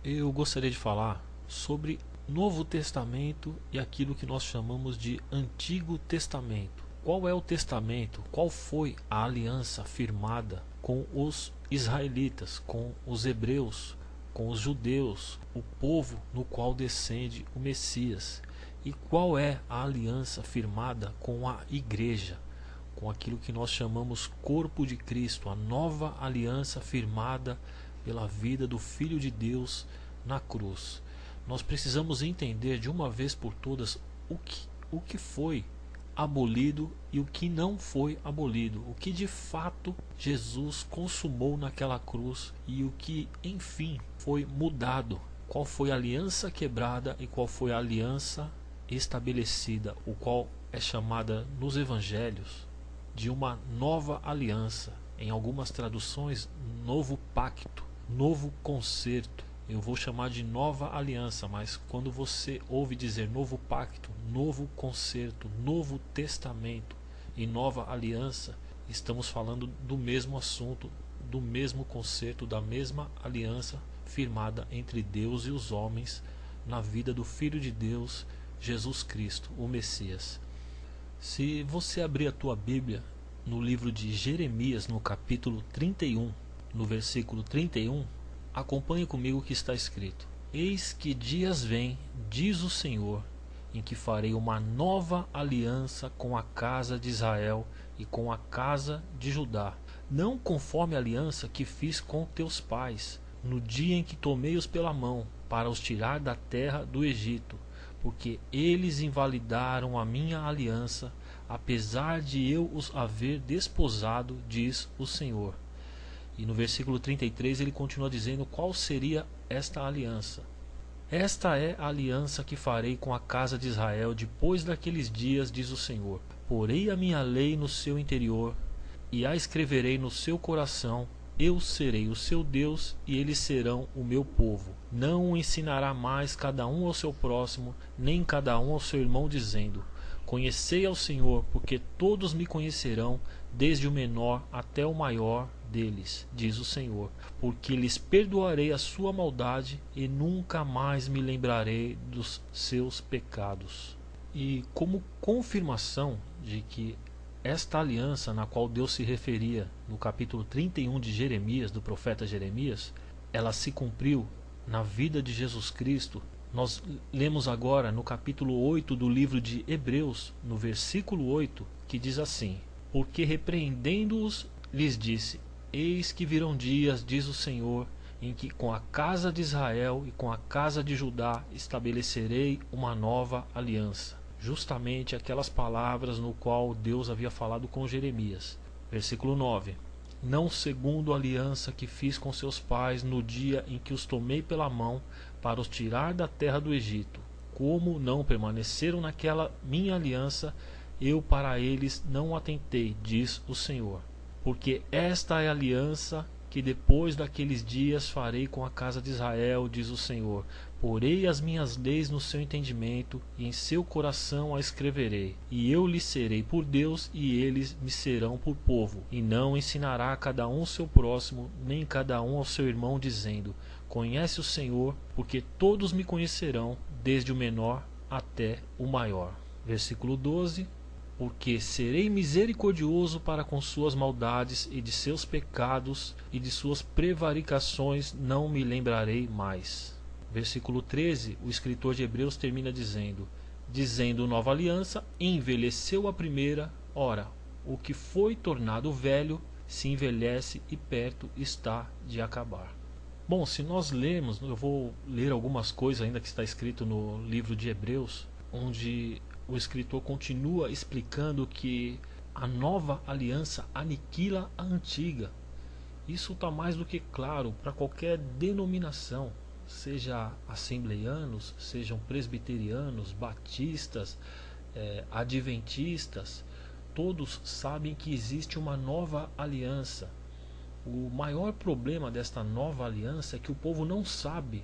Eu gostaria de falar sobre Novo Testamento e aquilo que nós chamamos de Antigo Testamento. Qual é o testamento? Qual foi a aliança firmada com os israelitas, com os hebreus, com os judeus, o povo no qual descende o Messias? E qual é a aliança firmada com a igreja, com aquilo que nós chamamos corpo de Cristo, a nova aliança firmada pela vida do Filho de Deus na cruz? Nós precisamos entender de uma vez por todas o que foi abolido e o que não foi abolido, o que de fato Jesus consumou naquela cruz e o que enfim foi mudado. Qual foi a aliança quebrada e qual foi a aliança estabelecida, o qual é chamada nos evangelhos de uma nova aliança, em algumas traduções novo pacto, novo concerto. Eu vou chamar de nova aliança, mas quando você ouve dizer novo pacto, novo concerto, novo testamento e nova aliança, estamos falando do mesmo assunto, do mesmo concerto, da mesma aliança firmada entre Deus e os homens na vida do Filho de Deus, Jesus Cristo, o Messias. Se você abrir a tua Bíblia no livro de Jeremias, no capítulo 31, no versículo 31, acompanhe comigo o que está escrito: Eis que dias vêm, diz o Senhor, em que farei uma nova aliança com a casa de Israel e com a casa de Judá, não conforme a aliança que fiz com teus pais, no dia em que tomei-os pela mão, para os tirar da terra do Egito, porque eles invalidaram a minha aliança, apesar de eu os haver desposado, diz o Senhor. E no versículo 33 ele continua dizendo qual seria esta aliança. Esta é a aliança que farei com a casa de Israel depois daqueles dias, diz o Senhor. Porei a minha lei no seu interior e a escreverei no seu coração. Eu serei o seu Deus e eles serão o meu povo. Não ensinará mais cada um ao seu próximo, nem cada um ao seu irmão, dizendo: Conhecei ao Senhor, porque todos me conhecerão, desde o menor até o maior deles, diz o Senhor, porque lhes perdoarei a sua maldade e nunca mais me lembrarei dos seus pecados. E como confirmação de que esta aliança na qual Deus se referia no capítulo 31 de Jeremias, do profeta Jeremias, ela se cumpriu na vida de Jesus Cristo. Nós lemos agora no capítulo 8 do livro de Hebreus, no versículo 8, que diz assim: Porque repreendendo-os, lhes disse: Eis que virão dias, diz o Senhor, em que com a casa de Israel e com a casa de Judá estabelecerei uma nova aliança. Justamente aquelas palavras no qual Deus havia falado com Jeremias. Versículo 9: Não segundo a aliança que fiz com seus pais no dia em que os tomei pela mão para os tirar da terra do Egito. Como não permaneceram naquela minha aliança, eu para eles não atentei, diz o Senhor. Porque esta é a aliança que depois daqueles dias farei com a casa de Israel, diz o Senhor. Porei as minhas leis no seu entendimento e em seu coração a escreverei. E eu lhes serei por Deus e eles me serão por povo. E não ensinará cada um seu próximo, nem cada um ao seu irmão, dizendo: Conhece o Senhor, porque todos me conhecerão, desde o menor até o maior. Versículo 12: Porque serei misericordioso para com suas maldades e de seus pecados e de suas prevaricações não me lembrarei mais. Versículo 13, o escritor de Hebreus termina dizendo nova aliança, envelheceu a primeira, ora, o que foi tornado velho se envelhece e perto está de acabar. Bom, se nós lermos, eu vou ler algumas coisas ainda que está escrito no livro de Hebreus, onde o escritor continua explicando que a nova aliança aniquila a antiga. Isso está mais do que claro para qualquer denominação, seja assembleianos, sejam presbiterianos, batistas, adventistas, todos sabem que existe uma nova aliança. O maior problema desta nova aliança é que o povo não sabe,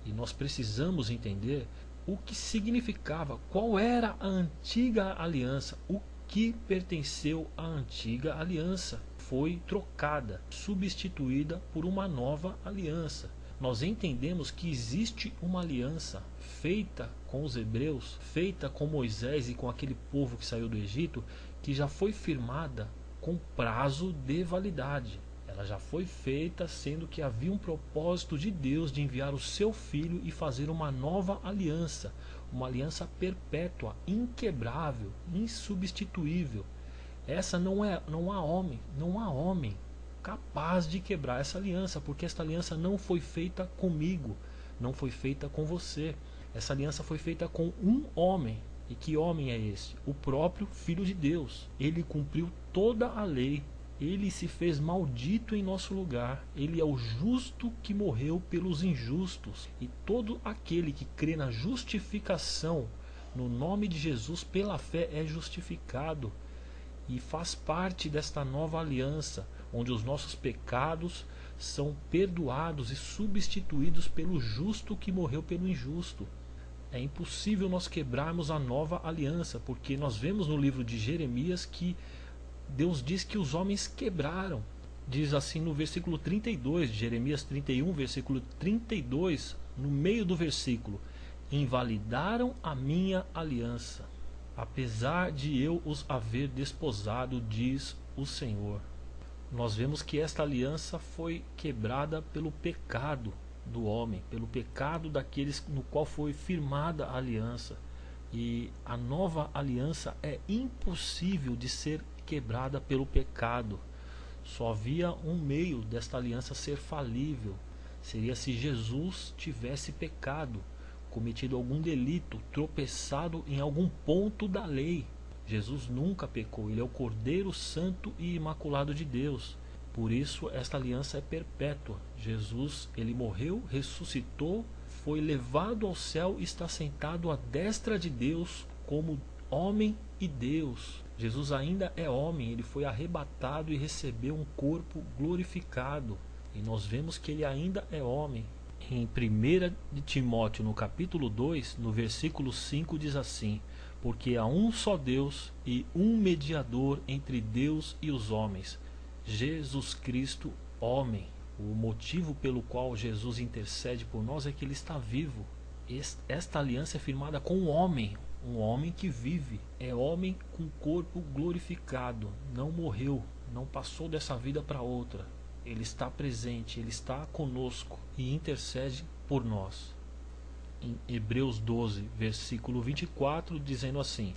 e nós precisamos entender o que significava, qual era a antiga aliança, o que pertenceu à antiga aliança foi trocada, substituída por uma nova aliança. nós entendemos que existe uma aliança feita com os hebreus, feita com Moisés e com aquele povo que saiu do Egito, que já foi firmada com prazo de validade. Ela já foi feita sendo que havia um propósito de Deus de enviar o seu Filho e fazer uma nova aliança, uma aliança perpétua, inquebrável, insubstituível. Essa não há homem capaz de quebrar essa aliança, porque esta aliança não foi feita comigo, não foi feita com você. Essa aliança foi feita com um homem. E que homem é esse? O próprio Filho de Deus. Ele cumpriu toda a lei. Ele se fez maldito em nosso lugar. Ele é o justo que morreu pelos injustos. E todo aquele que crê na justificação no nome de Jesus pela fé é justificado e faz parte desta nova aliança, onde os nossos pecados são perdoados e substituídos pelo justo que morreu pelo injusto. É impossível nós quebrarmos a nova aliança, porque nós vemos no livro de Jeremias que Deus diz que os homens quebraram. Diz assim no versículo 32 de Jeremias 31, versículo 32, no meio do versículo: invalidaram a minha aliança, apesar de eu os haver desposado, diz o Senhor. Nós vemos que esta aliança foi quebrada pelo pecado do homem, pelo pecado daqueles no qual foi firmada a aliança. E a nova aliança é impossível de ser quebrada pelo pecado. Só havia um meio desta aliança ser falível, seria se Jesus tivesse pecado, cometido algum delito, tropeçado em algum ponto da lei. Jesus nunca pecou, ele é o Cordeiro Santo e Imaculado de Deus. Por isso esta aliança é perpétua. Jesus, ele morreu, ressuscitou, foi levado ao céu e está sentado à destra de Deus como homem e Deus. Jesus ainda é homem, ele foi arrebatado e recebeu um corpo glorificado. E nós vemos que ele ainda é homem. Em 1 de Timóteo, no capítulo 2, no versículo 5, diz assim: porque há um só Deus e um mediador entre Deus e os homens, Jesus Cristo, homem. O motivo pelo qual Jesus intercede por nós é que ele está vivo. Esta aliança é firmada com um homem que vive, é homem com corpo glorificado, não morreu, não passou dessa vida para outra. Ele está presente, ele está conosco e intercede por nós. Em Hebreus 12, versículo 24, dizendo assim: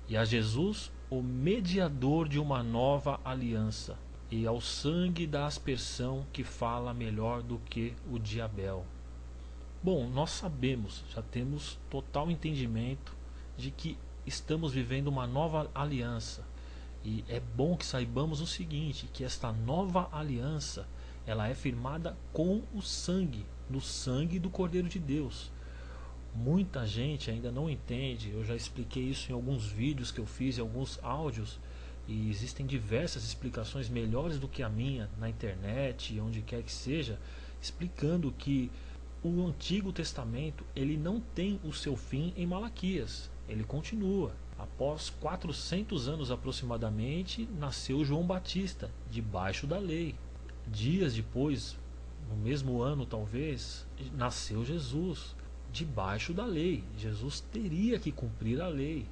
e a Jesus, o mediador de uma nova aliança, e ao sangue da aspersão que fala melhor do que o de Abel. Bom, nós sabemos, já temos total entendimento de que estamos vivendo uma nova aliança. E é bom que saibamos o seguinte, que esta nova aliança, ela é firmada com o sangue, no sangue do Cordeiro de Deus. Muita gente ainda não entende, eu já expliquei isso em alguns vídeos que eu fiz, em alguns áudios, e existem diversas explicações melhores do que a minha na internet, onde quer que seja, explicando que o Antigo Testamento, ele não tem o seu fim em Malaquias, ele continua. Após 400 anos aproximadamente, nasceu João Batista, debaixo da lei. Dias depois, no mesmo ano talvez, nasceu Jesus, debaixo da lei. Jesus teria que cumprir a lei.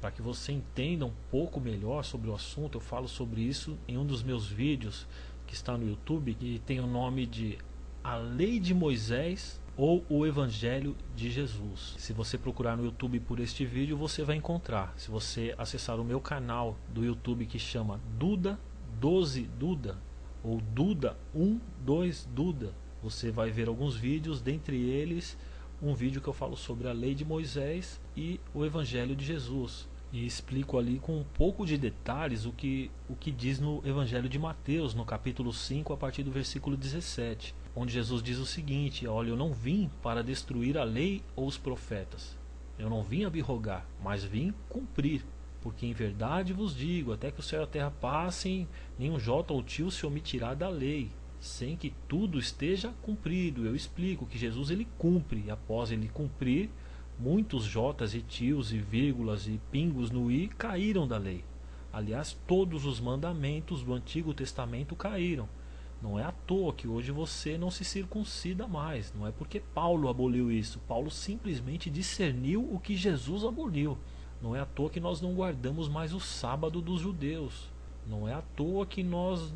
Para que você entenda um pouco melhor sobre o assunto, eu falo sobre isso em um dos meus vídeos que está no YouTube, que tem o nome de A Lei de Moisés ou o Evangelho de Jesus. Se você procurar no YouTube por este vídeo, você vai encontrar. Se você acessar o meu canal do YouTube, que chama Duda 12 Duda ou Duda 12 Duda, você vai ver alguns vídeos, dentre eles um vídeo que eu falo sobre a Lei de Moisés e o Evangelho de Jesus, e explico ali com um pouco de detalhes o que diz no Evangelho de Mateus, no capítulo 5, a partir do versículo 17, onde Jesus diz o seguinte: olha, eu não vim para destruir a lei ou os profetas, eu não vim abrogar, mas vim cumprir. Porque em verdade vos digo, até que o céu e a terra passem, nenhum jota ou tio se omitirá da lei, sem que tudo esteja cumprido. Eu explico que Jesus, ele cumpre, e após ele cumprir, muitos jotas e tios e vírgulas e pingos no i caíram da lei. Aliás, todos os mandamentos do Antigo Testamento caíram. Não é à toa que hoje você não se circuncida mais. Não é porque Paulo aboliu isso. Paulo simplesmente discerniu o que Jesus aboliu. Não é à toa que nós não guardamos mais o sábado dos judeus. Não é à toa que nós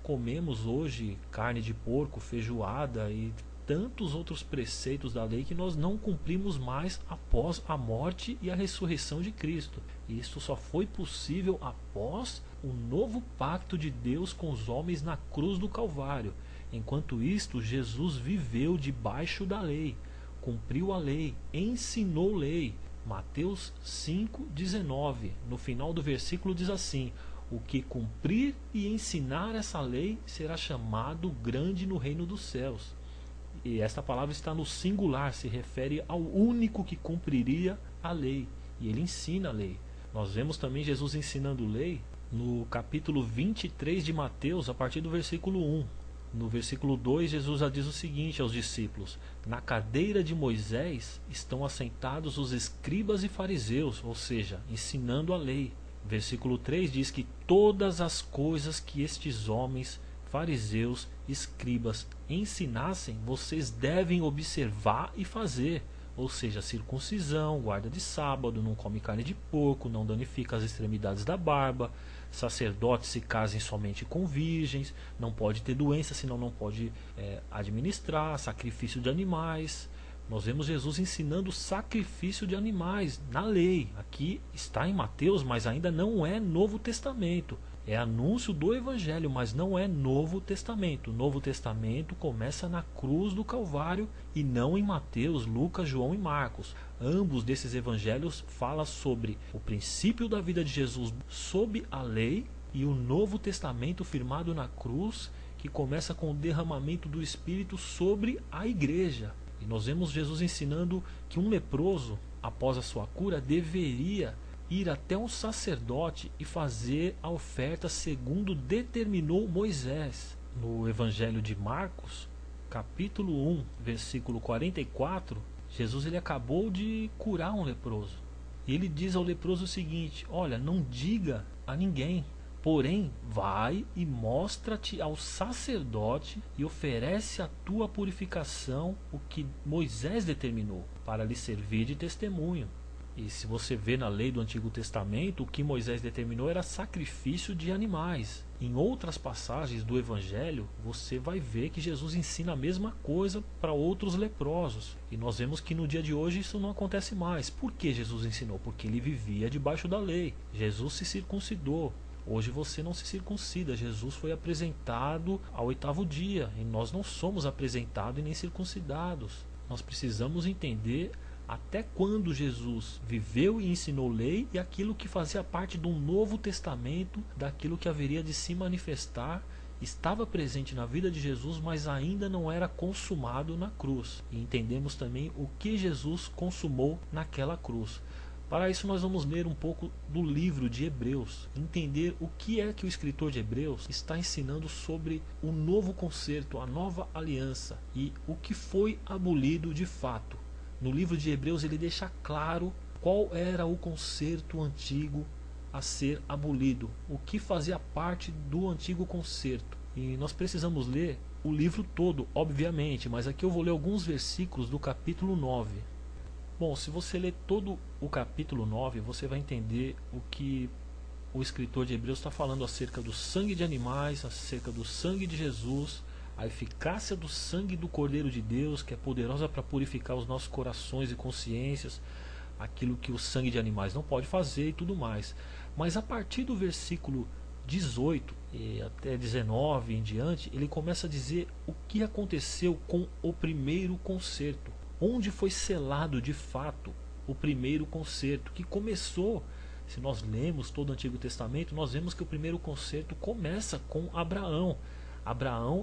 comemos hoje carne de porco, feijoada e tantos outros preceitos da lei que nós não cumprimos mais após a morte e a ressurreição de Cristo. E isso só foi possível após o novo pacto de Deus com os homens na cruz do Calvário. Enquanto isto, Jesus viveu debaixo da lei, cumpriu a lei, ensinou lei. Mateus 5,19, no final do versículo diz assim: o que cumprir e ensinar essa lei será chamado grande no reino dos céus. E esta palavra está no singular, se refere ao único que cumpriria a lei. E ele ensina a lei. Nós vemos também Jesus ensinando lei no capítulo 23 de Mateus, a partir do versículo 1. No versículo 2, Jesus já diz o seguinte aos discípulos: na cadeira de Moisés estão assentados os escribas e fariseus, ou seja, ensinando a lei. Versículo 3 diz que todas as coisas que estes homens, fariseus, escribas, ensinassem, vocês devem observar e fazer. Ou seja, circuncisão, guarda de sábado, não come carne de porco, não danifica as extremidades da barba, sacerdotes se casem somente com virgens, não pode ter doença, senão não pode administrar, sacrifício de animais. Nós vemos Jesus ensinando o sacrifício de animais na lei. Aqui está em Mateus, mas ainda não é Novo Testamento. É anúncio do Evangelho, mas não é Novo Testamento. O Novo Testamento começa na cruz do Calvário e não em Mateus, Lucas, João e Marcos. Ambos desses evangelhos falam sobre o princípio da vida de Jesus sob a lei e o Novo Testamento firmado na cruz, que começa com o derramamento do Espírito sobre a igreja. E nós vemos Jesus ensinando que um leproso, após a sua cura, deveria ir até um sacerdote e fazer a oferta segundo determinou Moisés. No Evangelho de Marcos, capítulo 1, versículo 44, Jesus ele acabou de curar um leproso. E ele diz ao leproso o seguinte: olha, não diga a ninguém, porém vai e mostra-te ao sacerdote e oferece a tua purificação, o que Moisés determinou, para lhe servir de testemunho. E se você vê na lei do Antigo Testamento, o que Moisés determinou era sacrifício de animais. Em outras passagens do Evangelho, você vai ver que Jesus ensina a mesma coisa para outros leprosos. E nós vemos que no dia de hoje isso não acontece mais. Por que Jesus ensinou? Porque ele vivia debaixo da lei. Jesus se circuncidou. Hoje você não se circuncida. Jesus foi apresentado ao 8º dia. E nós não somos apresentados e nem circuncidados. Nós precisamos entender até quando Jesus viveu e ensinou lei e aquilo que fazia parte do Novo Testamento, daquilo que haveria de se manifestar, estava presente na vida de Jesus, mas ainda não era consumado na cruz. E entendemos também o que Jesus consumou naquela cruz. Para isso nós vamos ler um pouco do livro de Hebreus, entender o que é que o escritor de Hebreus está ensinando sobre o novo concerto, a nova aliança e o que foi abolido de fato. No livro de Hebreus ele deixa claro qual era o concerto antigo a ser abolido, o que fazia parte do antigo concerto. E nós precisamos ler o livro todo, obviamente, mas aqui eu vou ler alguns versículos do capítulo 9. Bom, se você ler todo o capítulo 9, você vai entender o que o escritor de Hebreus está falando acerca do sangue de animais, acerca do sangue de Jesus, a eficácia do sangue do Cordeiro de Deus, que é poderosa para purificar os nossos corações e consciências, aquilo que o sangue de animais não pode fazer e tudo mais. Mas a partir do versículo 18 e até 19 em diante, ele começa a dizer o que aconteceu com o primeiro concerto, onde foi selado de fato o primeiro concerto, que começou. Se nós lemos todo o Antigo Testamento, nós vemos que o primeiro concerto começa com Abraão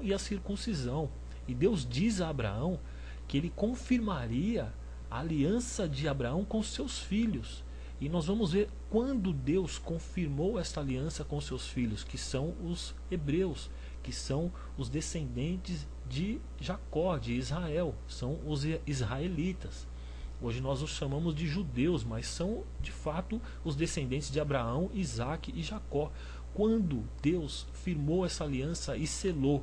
e a circuncisão. E Deus diz a Abraão que ele confirmaria a aliança de Abraão com seus filhos. E nós vamos ver quando Deus confirmou esta aliança com seus filhos, que são os hebreus, que são os descendentes de Jacó, de Israel, são os israelitas. Hoje nós os chamamos de judeus, mas são de fato os descendentes de Abraão, Isaque e Jacó. Quando Deus firmou essa aliança e selou,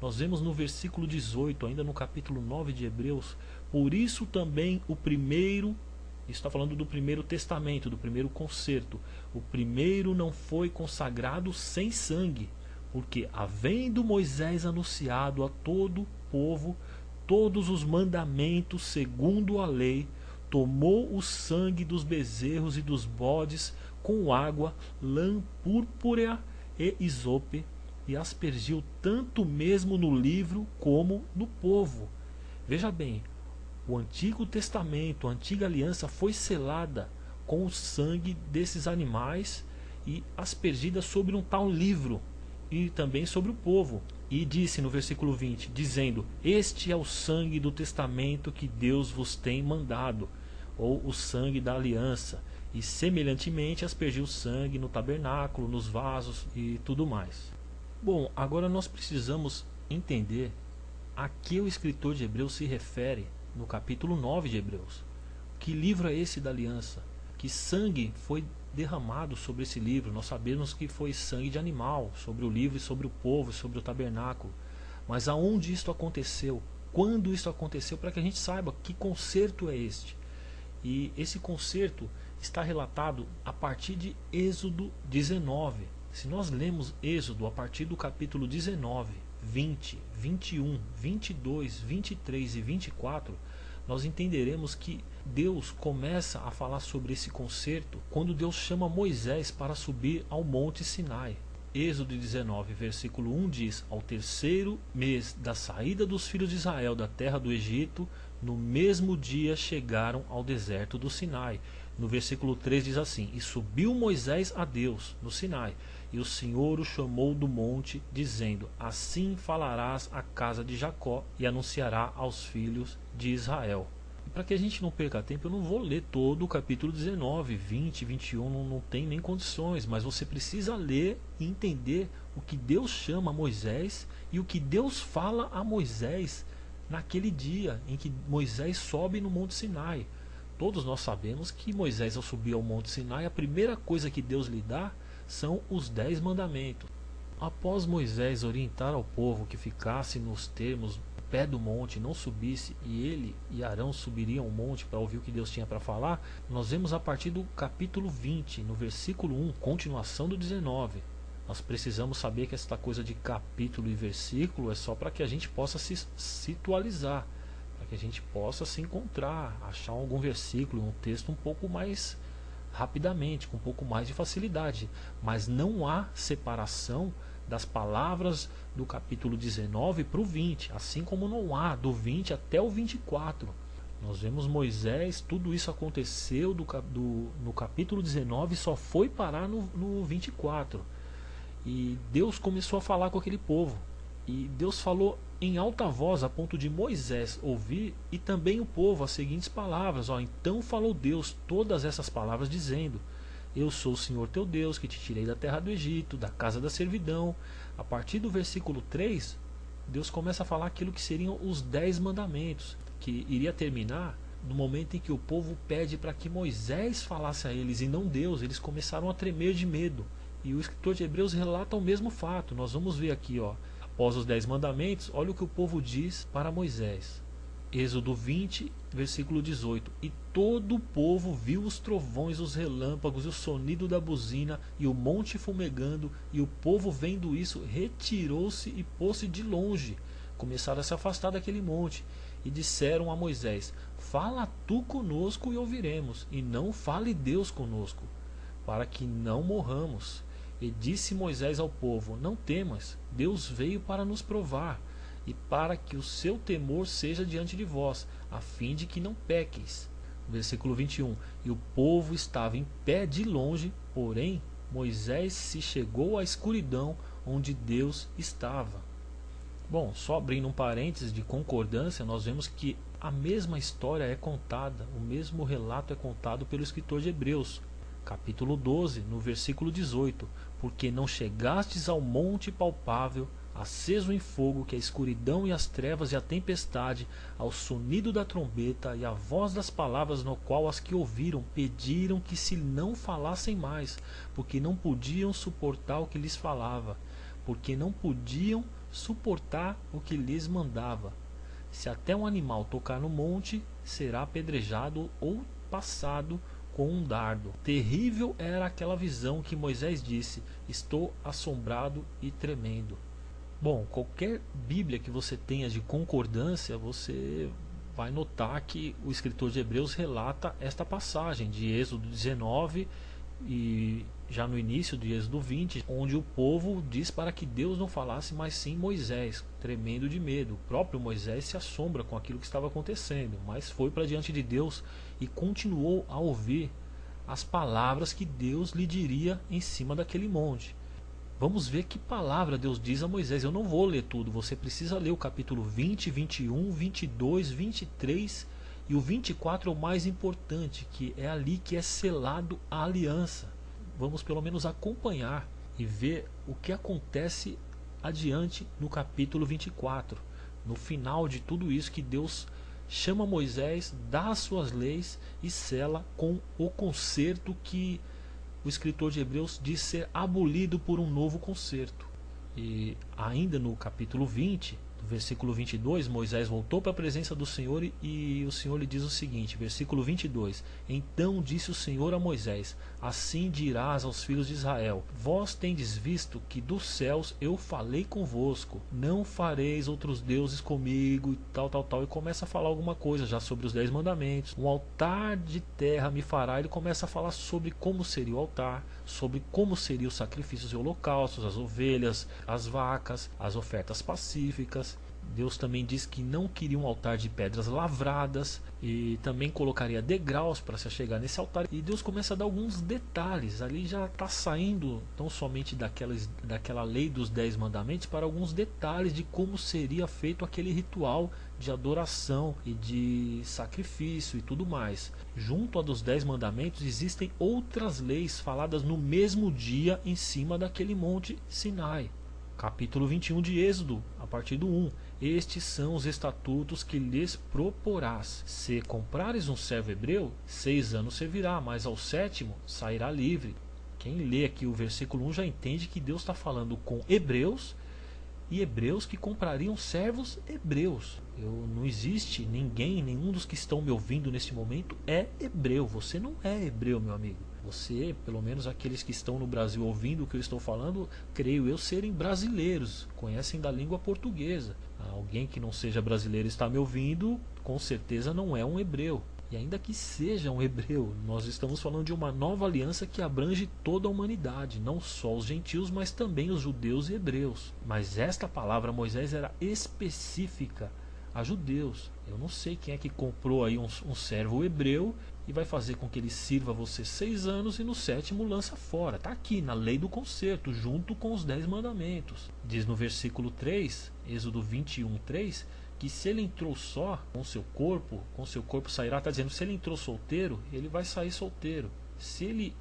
nós vemos no versículo 18, ainda no capítulo 9 de Hebreus, por isso também o primeiro, isso está falando do primeiro testamento, do primeiro concerto, o primeiro não foi consagrado sem sangue, porque havendo Moisés anunciado a todo o povo todos os mandamentos segundo a lei, tomou o sangue dos bezerros e dos bodes com água, lã púrpura e isope, e aspergiu tanto mesmo no livro como no povo. Veja bem, o Antigo Testamento, a Antiga Aliança foi selada com o sangue desses animais e aspergida sobre um tal livro e também sobre o povo. E disse no versículo 20, dizendo: este é o sangue do testamento que Deus vos tem mandado, ou o sangue da aliança. E semelhantemente aspergiu sangue no tabernáculo, nos vasos e tudo mais. Bom, agora nós precisamos entender a que o escritor de Hebreus se refere no capítulo 9 de Hebreus. Que livro é esse da aliança? Que sangue foi derramado sobre esse livro? Nós sabemos que foi sangue de animal sobre o livro e sobre o povo, sobre o tabernáculo. Mas aonde isto aconteceu? Quando isto aconteceu? Para que a gente saiba que concerto é este. E esse concerto está relatado a partir de Êxodo 19. Se nós lemos Êxodo a partir do capítulo 19, 20, 21, 22, 23 e 24, nós entenderemos que Deus começa a falar sobre esse concerto quando Deus chama Moisés para subir ao Monte Sinai. Êxodo 19, versículo 1 diz: ao terceiro mês da saída dos filhos de Israel da terra do Egito, no mesmo dia chegaram ao deserto do Sinai. No versículo 3 diz assim: e subiu Moisés a Deus no Sinai, e o Senhor o chamou do monte, dizendo: assim falarás à casa de Jacó e anunciará aos filhos de Israel. E para que a gente não perca tempo, eu não vou ler todo o capítulo 19, 20, 21, não tem nem condições, mas você precisa ler e entender o que Deus chama a Moisés e o que Deus fala a Moisés naquele dia em que Moisés sobe no Monte Sinai. Todos nós sabemos que Moisés, ao subir ao Monte Sinai, a primeira coisa que Deus lhe dá são os 10 mandamentos. Após Moisés orientar ao povo que ficasse nos termos pé do monte, não subisse, e ele e Arão subiriam o monte para ouvir o que Deus tinha para falar, nós vemos a partir do capítulo 20, no versículo 1, continuação do 19. Nós precisamos saber que esta coisa de capítulo e versículo é só para que a gente possa se situalizar, para que a gente possa se encontrar, achar algum versículo, um texto um pouco mais rapidamente, com um pouco mais de facilidade. Mas não há separação das palavras do capítulo 19 para o 20, assim como não há do 20 até o 24. Nós vemos Moisés, tudo isso aconteceu no capítulo 19 e só foi parar no 24. E Deus começou a falar com aquele povo. E Deus falou em alta voz a ponto de Moisés ouvir e também o povo as seguintes palavras. Então falou Deus todas essas palavras dizendo: eu sou o Senhor teu Deus, que te tirei da terra do Egito, da casa da servidão. A partir do versículo 3, Deus começa a falar aquilo que seriam os 10 mandamentos, que iria terminar no momento em que o povo pede para que Moisés falasse a eles e não Deus. Eles começaram a tremer de medo. E o escritor de Hebreus relata o mesmo fato. Nós vamos ver aqui, após os 10 mandamentos, olha o que o povo diz para Moisés. Êxodo 20, versículo 18. E todo o povo viu os trovões, os relâmpagos, e o sonido da buzina, e o monte fumegando, e o povo, vendo isso, retirou-se e pôs-se de longe. Começaram a se afastar daquele monte. E disseram a Moisés: fala tu conosco e ouviremos, e não fale Deus conosco, para que não morramos. E disse Moisés ao povo: não temas, Deus veio para nos provar, e para que o seu temor seja diante de vós, a fim de que não pequeis. Versículo 21. E o povo estava em pé de longe, porém Moisés se chegou à escuridão onde Deus estava. Bom, só abrindo um parênteses de concordância, nós vemos que a mesma história é contada, o mesmo relato é contado pelo escritor de Hebreus, capítulo 12, no versículo 18. Porque não chegastes ao monte palpável, aceso em fogo, que a escuridão e as trevas e a tempestade, ao sonido da trombeta e a voz das palavras, no qual as que ouviram pediram que se não falassem mais, porque não podiam suportar o que lhes falava, porque não podiam suportar o que lhes mandava. Se até um animal tocar no monte, será apedrejado ou passado com um dardo. Terrível era aquela visão que Moisés disse: estou assombrado e tremendo. Bom, qualquer Bíblia que você tenha de concordância, você vai notar que o escritor de Hebreus relata esta passagem de Êxodo 19 e já no início de Êxodo 20, onde o povo diz para que Deus não falasse, mas sim Moisés, tremendo de medo. O próprio Moisés se assombra com aquilo que estava acontecendo, mas foi para diante de Deus e continuou a ouvir as palavras que Deus lhe diria em cima daquele monte. Vamos ver que palavra Deus diz a Moisés. Eu não vou ler tudo, você precisa ler o capítulo 20, 21, 22, 23 e o 24 é o mais importante, que é ali que é selado a aliança. Vamos pelo menos acompanhar e ver o que acontece adiante no capítulo 24. No final de tudo isso, que Deus chama Moisés, dá as suas leis e sela com o concerto que o escritor de Hebreus diz ser abolido por um novo concerto. E ainda no capítulo 20, no versículo 22, Moisés voltou para a presença do Senhor e o Senhor lhe diz o seguinte, versículo 22: Então disse o Senhor a Moisés: Assim dirás aos filhos de Israel: Vós tendes visto que dos céus eu falei convosco, não fareis outros deuses comigo, e tal, e começa a falar alguma coisa já sobre os 10 mandamentos. Um altar de terra me fará. Ele começa a falar sobre como seria o altar, sobre como seriam os sacrifícios e holocaustos, as ovelhas, as vacas, as ofertas pacíficas. Deus também diz que não queria um altar de pedras lavradas e também colocaria degraus para se chegar nesse altar. E Deus começa a dar alguns detalhes. Ali já está saindo não somente daquela lei dos 10 mandamentos para alguns detalhes de como seria feito aquele ritual de adoração e de sacrifício e tudo mais. Junto a dos 10 mandamentos existem outras leis faladas no mesmo dia em cima daquele monte Sinai. Capítulo 21 de Êxodo, a partir do 1. Estes são os estatutos que lhes proporás. Se comprares um servo hebreu, 6 anos servirá, mas ao 7º sairá livre. Quem lê aqui o versículo 1 já entende que Deus está falando com hebreus e hebreus que comprariam servos hebreus. Não existe ninguém, nenhum dos que estão me ouvindo neste momento é hebreu. Você não é hebreu, meu amigo. Você, pelo menos aqueles que estão no Brasil ouvindo o que eu estou falando, creio eu serem brasileiros, conhecem da língua portuguesa. Alguém que não seja brasileiro está me ouvindo, com certeza não é um hebreu. E ainda que seja um hebreu, nós estamos falando de uma nova aliança que abrange toda a humanidade, não só os gentios, mas também os judeus e hebreus. Mas esta palavra Moisés era específica a judeus. Eu não sei quem é que comprou aí um servo hebreu e vai fazer com que ele sirva você 6 anos e no 7º lança fora. Está aqui na lei do concerto, junto com os 10 mandamentos. Diz no versículo 3, Êxodo 21, 3, que se ele entrou só, com seu corpo sairá. Está dizendo, se ele entrou solteiro, ele vai sair solteiro. Se ele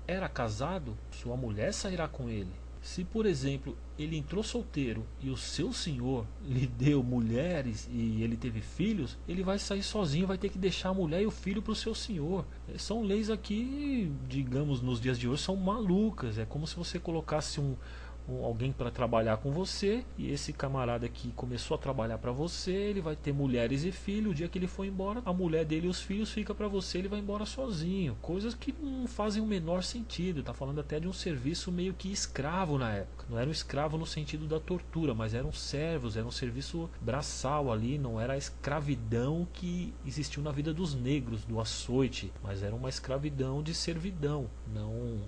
era casado, sua mulher sairá com ele. Se, por exemplo, ele entrou solteiro e o seu senhor lhe deu mulheres e ele teve filhos, ele vai sair sozinho, vai ter que deixar a mulher e o filho para o seu senhor. São leis aqui, digamos, nos dias de hoje, são malucas. É como se você colocasse alguém para trabalhar com você e esse camarada que começou a trabalhar para você, ele vai ter mulheres e filhos. O dia que ele for embora, a mulher dele e os filhos fica para você, ele vai embora sozinho. Coisas que não fazem o menor sentido. Tá falando até de um serviço meio que escravo na época. Não era um escravo no sentido da tortura, mas eram servos, era um serviço braçal ali. Não era a escravidão que existiu na vida dos negros, do açoite, mas era uma escravidão de servidão.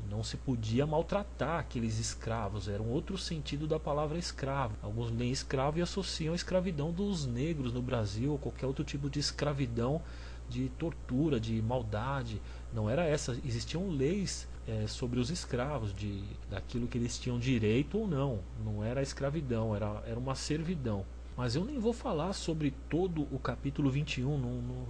Não se podia maltratar aqueles escravos. Era um outro sentido da palavra escravo. Alguns leem escravo e associam a escravidão dos negros no Brasil ou qualquer outro tipo de escravidão, de tortura, de maldade. Não era essa. Existiam leis sobre os escravos, daquilo que eles tinham direito ou não. Não era escravidão, era uma servidão. Mas eu nem vou falar sobre todo o capítulo 21,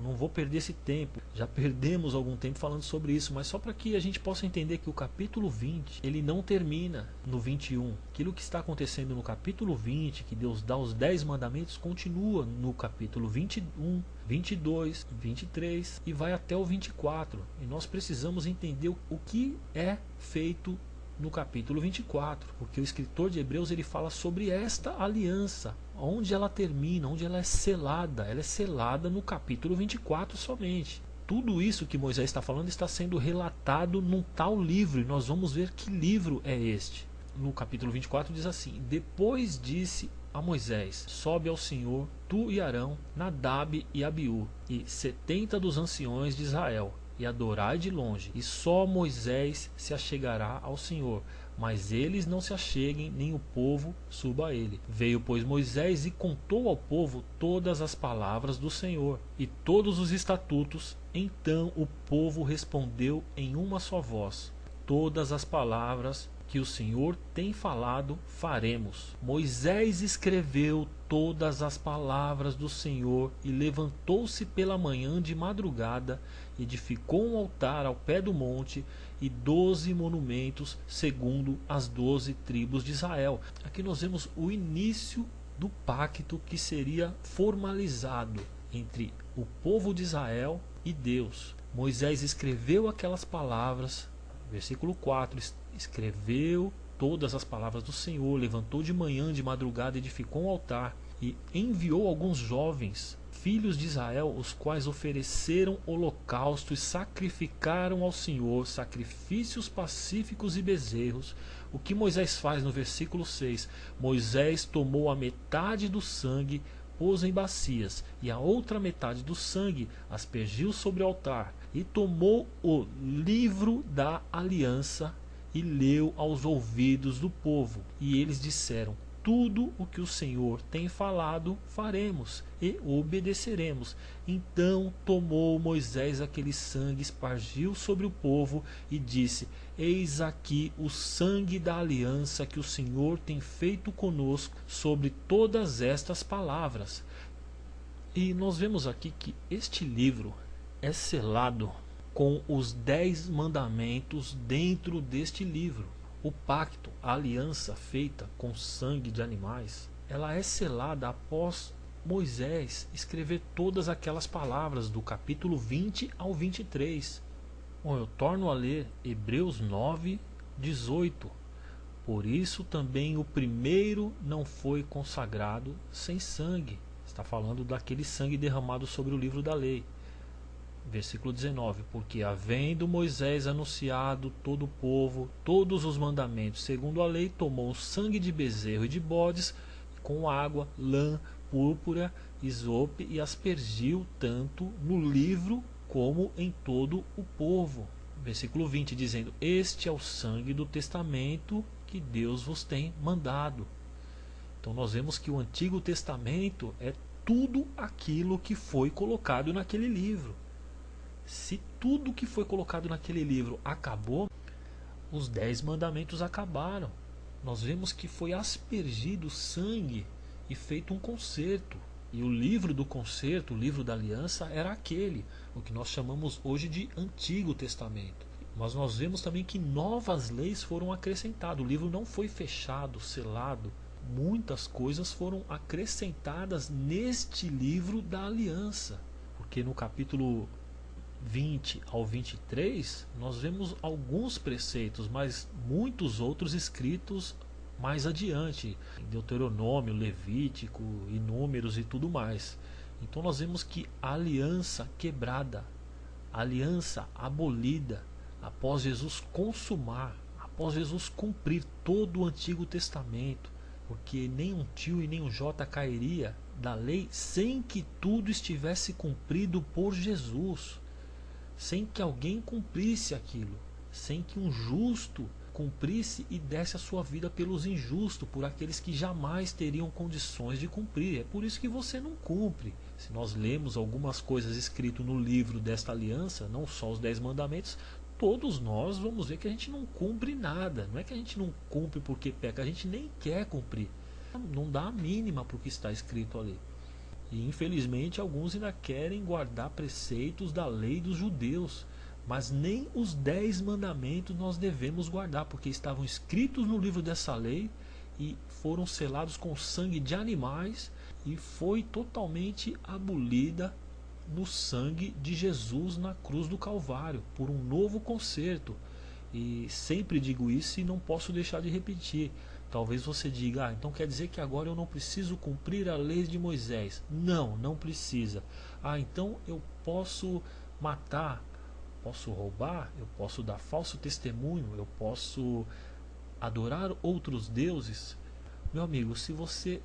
não vou perder esse tempo. Já perdemos algum tempo falando sobre isso, mas só para que a gente possa entender que o capítulo 20, ele não termina no 21. Aquilo que está acontecendo no capítulo 20, que Deus dá os 10 mandamentos, continua no capítulo 21, 22, 23 e vai até o 24. E nós precisamos entender o que é feito no capítulo 24, porque o escritor de Hebreus ele fala sobre esta aliança, onde ela termina, onde ela é selada no capítulo 24 somente. Tudo isso que Moisés está falando está sendo relatado num tal livro, e nós vamos ver que livro é este. No capítulo 24 diz assim: depois disse a Moisés: sobe ao Senhor, tu e Arão, Nadab e Abiú, e 70 dos anciões de Israel, e adorai de longe, e só Moisés se achegará ao Senhor, mas eles não se acheguem, nem o povo suba a ele. Veio, pois, Moisés e contou ao povo todas as palavras do Senhor e todos os estatutos. Então o povo respondeu em uma só voz: todas as palavras que o Senhor tem falado, faremos. Moisés escreveu todas as palavras do Senhor e levantou-se pela manhã de madrugada, edificou um altar ao pé do monte e 12 monumentos segundo as 12 tribos de Israel. Aqui nós vemos o início do pacto que seria formalizado entre o povo de Israel e Deus. Moisés escreveu aquelas palavras, versículo 4, escreveu todas as palavras do Senhor, levantou de manhã, de madrugada, edificou um altar e enviou alguns jovens, filhos de Israel, os quais ofereceram holocausto e sacrificaram ao Senhor sacrifícios pacíficos e bezerros. O que Moisés faz no versículo 6? Moisés tomou a metade do sangue, pôs em bacias, e a outra metade do sangue aspergiu sobre o altar, e tomou o livro da aliança e leu aos ouvidos do povo. E eles disseram: tudo o que o Senhor tem falado, faremos e obedeceremos. Então tomou Moisés aquele sangue, espargiu sobre o povo e disse: eis aqui o sangue da aliança que o Senhor tem feito conosco sobre todas estas palavras. E nós vemos aqui que este livro é selado com os 10 mandamentos dentro deste livro. O pacto, a aliança feita com sangue de animais, ela é selada após Moisés escrever todas aquelas palavras do capítulo 20 ao 23. Bom, eu torno a ler Hebreus 9, 18. Por isso também o primeiro não foi consagrado sem sangue. Está falando daquele sangue derramado sobre o livro da lei. Versículo 19: porque havendo Moisés anunciado todo o povo todos os mandamentos segundo a lei, tomou o sangue de bezerro e de bodes com água, lã, púrpura, isope, e aspergiu tanto no livro como em todo o povo. Versículo 20, dizendo: este é o sangue do testamento que Deus vos tem mandado. Então nós vemos que o Antigo Testamento é tudo aquilo que foi colocado naquele livro. Se tudo que foi colocado naquele livro acabou, os 10 mandamentos acabaram. Nós vemos que foi aspergido sangue e feito um concerto. E o livro do concerto, o livro da aliança, era aquele, o que nós chamamos hoje de Antigo Testamento. Mas nós vemos também que novas leis foram acrescentadas. O livro não foi fechado, selado. Muitas coisas foram acrescentadas neste livro da aliança. Porque no capítulo 20 ao 23, nós vemos alguns preceitos, mas muitos outros escritos mais adiante, em Deuteronômio, Levítico e Números e tudo mais. Então nós vemos que a aliança quebrada, a aliança abolida, após Jesus consumar, após Jesus cumprir todo o Antigo Testamento, porque nem um tio e nem um jota cairia da lei sem que tudo estivesse cumprido por Jesus. Sem que alguém cumprisse aquilo, sem que um justo cumprisse e desse a sua vida pelos injustos, por aqueles que jamais teriam condições de cumprir. É por isso que você não cumpre. Se nós lemos algumas coisas escritas no livro desta aliança, não só os 10 mandamentos, todos nós vamos ver que a gente não cumpre nada. Não é que a gente não cumpre porque peca, a gente nem quer cumprir. Não dá a mínima para o que está escrito ali. E infelizmente alguns ainda querem guardar preceitos da lei dos judeus, mas nem os 10 mandamentos nós devemos guardar, porque estavam escritos no livro dessa lei e foram selados com sangue de animais e foi totalmente abolida no sangue de Jesus na cruz do Calvário, por um novo concerto. E sempre digo isso e não posso deixar de repetir. Talvez você diga, então quer dizer que agora eu não preciso cumprir a lei de Moisés. Não, não precisa. Então eu posso matar, posso roubar, eu posso dar falso testemunho, eu posso adorar outros deuses. Meu amigo, se você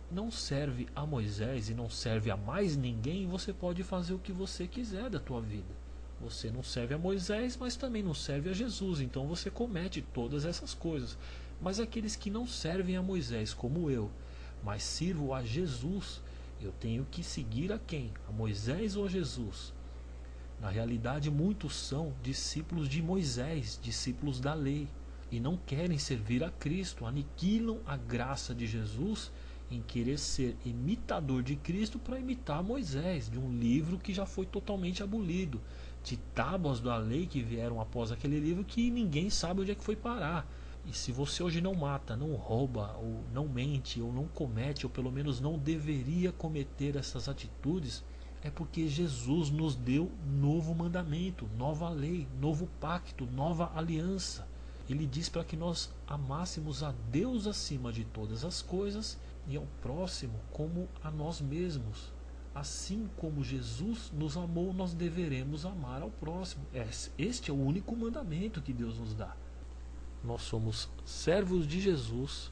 não serve a Moisés e não serve a mais ninguém, você pode fazer o que você quiser da tua vida. Você não serve a Moisés, mas também não serve a Jesus, então você comete todas essas coisas. Mas aqueles que não servem a Moisés, como eu, mas sirvo a Jesus, eu tenho que seguir a quem? A Moisés ou a Jesus? Na realidade, muitos são discípulos de Moisés, discípulos da lei, e não querem servir a Cristo, aniquilam a graça de Jesus em querer ser imitador de Cristo para imitar Moisés, de um livro que já foi totalmente abolido, de tábuas da lei que vieram após aquele livro que ninguém sabe onde é que foi parar. E se você hoje não mata, não rouba, ou não mente, ou não comete, ou pelo menos não deveria cometer essas atitudes, é porque Jesus nos deu novo mandamento, nova lei, novo pacto, nova aliança. Ele diz para que nós amássemos a Deus acima de todas as coisas e ao próximo como a nós mesmos. Assim como Jesus nos amou, nós deveremos amar ao próximo. Este é o único mandamento que Deus nos dá. Nós somos servos de Jesus,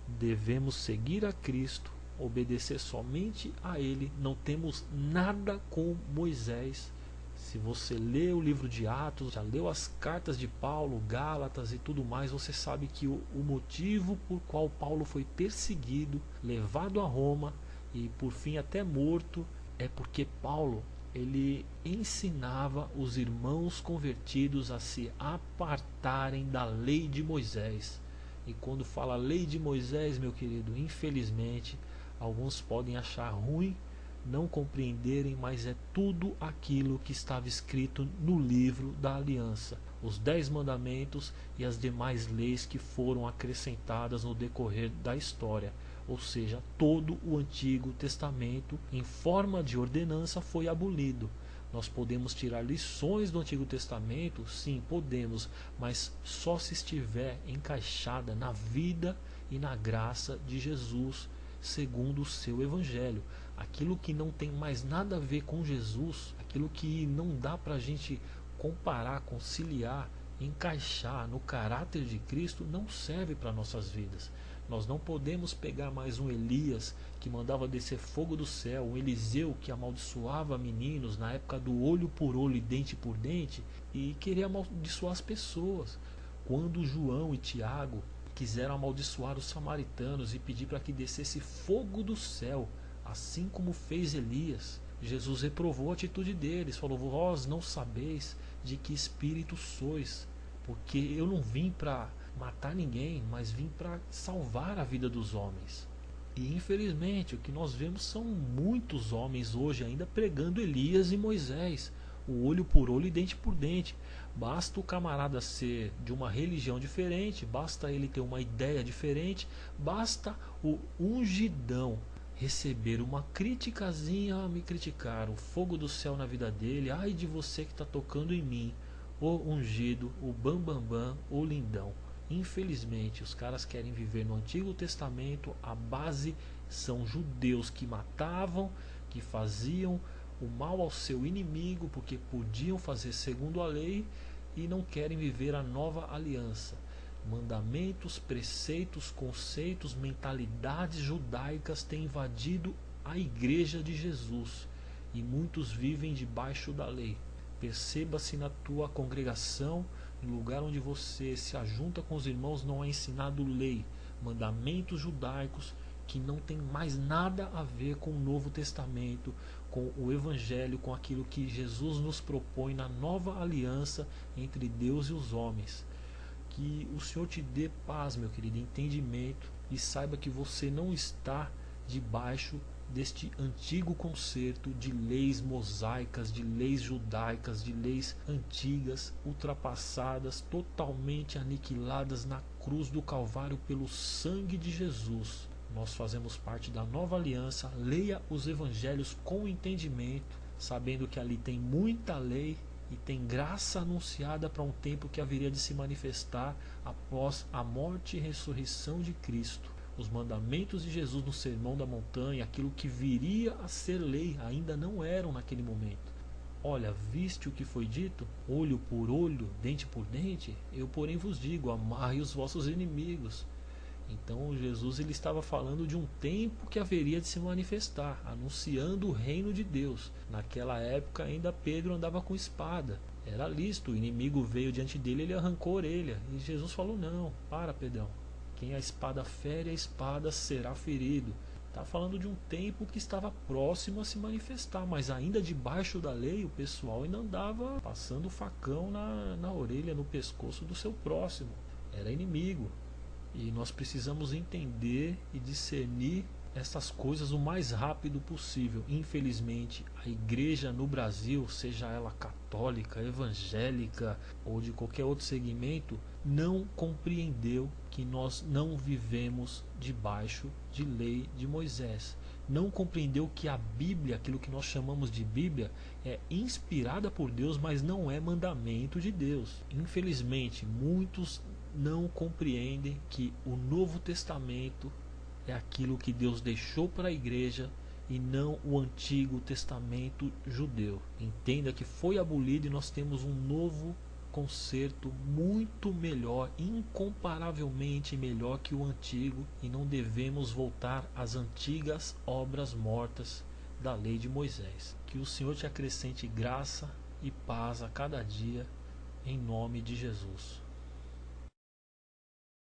devemos seguir a Cristo, obedecer somente a Ele, não temos nada com Moisés. Se você lê o livro de Atos, já leu as cartas de Paulo, Gálatas e tudo mais, você sabe que o motivo por qual Paulo foi perseguido, levado a Roma e por fim até morto, é porque Paulo ele ensinava os irmãos convertidos a se apartarem da lei de Moisés. E quando fala lei de Moisés, meu querido, infelizmente, alguns podem achar ruim, não compreenderem, mas é tudo aquilo que estava escrito no livro da aliança, os 10 mandamentos e as demais leis que foram acrescentadas no decorrer da história. Ou seja, todo o Antigo Testamento em forma de ordenança foi abolido. Nós podemos tirar lições do Antigo Testamento? Sim, podemos, mas só se estiver encaixada na vida e na graça de Jesus, segundo o seu Evangelho. Aquilo que não tem mais nada a ver com Jesus, aquilo que não dá para a gente comparar, conciliar, encaixar no caráter de Cristo, não serve para nossas vidas. Nós não podemos pegar mais um Elias que mandava descer fogo do céu, um Eliseu que amaldiçoava meninos na época do olho por olho e dente por dente, e querer amaldiçoar as pessoas. Quando João e Tiago quiseram amaldiçoar os samaritanos e pedir para que descesse fogo do céu, assim como fez Elias, Jesus reprovou a atitude deles, falou: vós não sabeis de que espírito sois, porque eu não vim para matar ninguém, mas vim para salvar a vida dos homens. E infelizmente o que nós vemos são muitos homens hoje ainda pregando Elias e Moisés, o olho por olho e dente por dente. Basta o camarada ser de uma religião diferente, basta ele ter uma ideia diferente, basta o ungidão receber uma criticazinha, me criticaram, o fogo do céu na vida dele, ai de você que está tocando em mim, o ungido, o bambambam, o lindão. Infelizmente, os caras querem viver no Antigo Testamento, a base são judeus que matavam, que faziam o mal ao seu inimigo, porque podiam fazer segundo a lei, e não querem viver a nova aliança. Mandamentos, preceitos, conceitos, mentalidades judaicas têm invadido a igreja de Jesus, e muitos vivem debaixo da lei. Perceba-se na tua congregação, no lugar onde você se ajunta com os irmãos, não é ensinado lei, mandamentos judaicos que não tem mais nada a ver com o Novo Testamento, com o Evangelho, com aquilo que Jesus nos propõe na nova aliança entre Deus e os homens. Que o Senhor te dê paz, meu querido, entendimento, e saiba que você não está debaixo deste antigo concerto de leis mosaicas, de leis judaicas, de leis antigas, ultrapassadas, totalmente aniquiladas na cruz do Calvário pelo sangue de Jesus. Nós fazemos parte da nova aliança. Leia os evangelhos com entendimento, sabendo que ali tem muita lei e tem graça anunciada para um tempo que haveria de se manifestar após a morte e ressurreição de Cristo. Os mandamentos de Jesus no Sermão da Montanha, aquilo que viria a ser lei, ainda não eram naquele momento. Olha, viste o que foi dito? Olho por olho, dente por dente? Eu, porém, vos digo, amai os vossos inimigos. Então Jesus ele estava falando de um tempo que haveria de se manifestar, anunciando o reino de Deus. Naquela época ainda Pedro andava com espada. Era lícito, o inimigo veio diante dele, ele arrancou a orelha. E Jesus falou, não, para Pedrão. Quem a espada fere, a espada será ferido. Está falando de um tempo que estava próximo a se manifestar, mas ainda debaixo da lei o pessoal ainda andava passando o facão na orelha, no pescoço do seu próximo. Era inimigo. E nós precisamos entender e discernir essas coisas o mais rápido possível. Infelizmente, a igreja no Brasil, seja ela católica, evangélica ou de qualquer outro segmento, não compreendeu que nós não vivemos debaixo de lei de Moisés. Não compreendeu que a Bíblia, aquilo que nós chamamos de Bíblia, é inspirada por Deus, mas não é mandamento de Deus. Infelizmente, muitos não compreendem que o Novo Testamento é aquilo que Deus deixou para a igreja e não o Antigo Testamento judeu. Entenda que foi abolido e nós temos um novo concerto muito melhor, incomparavelmente melhor que o antigo, e não devemos voltar às antigas obras mortas da lei de Moisés. Que o Senhor te acrescente graça e paz a cada dia, em nome de Jesus.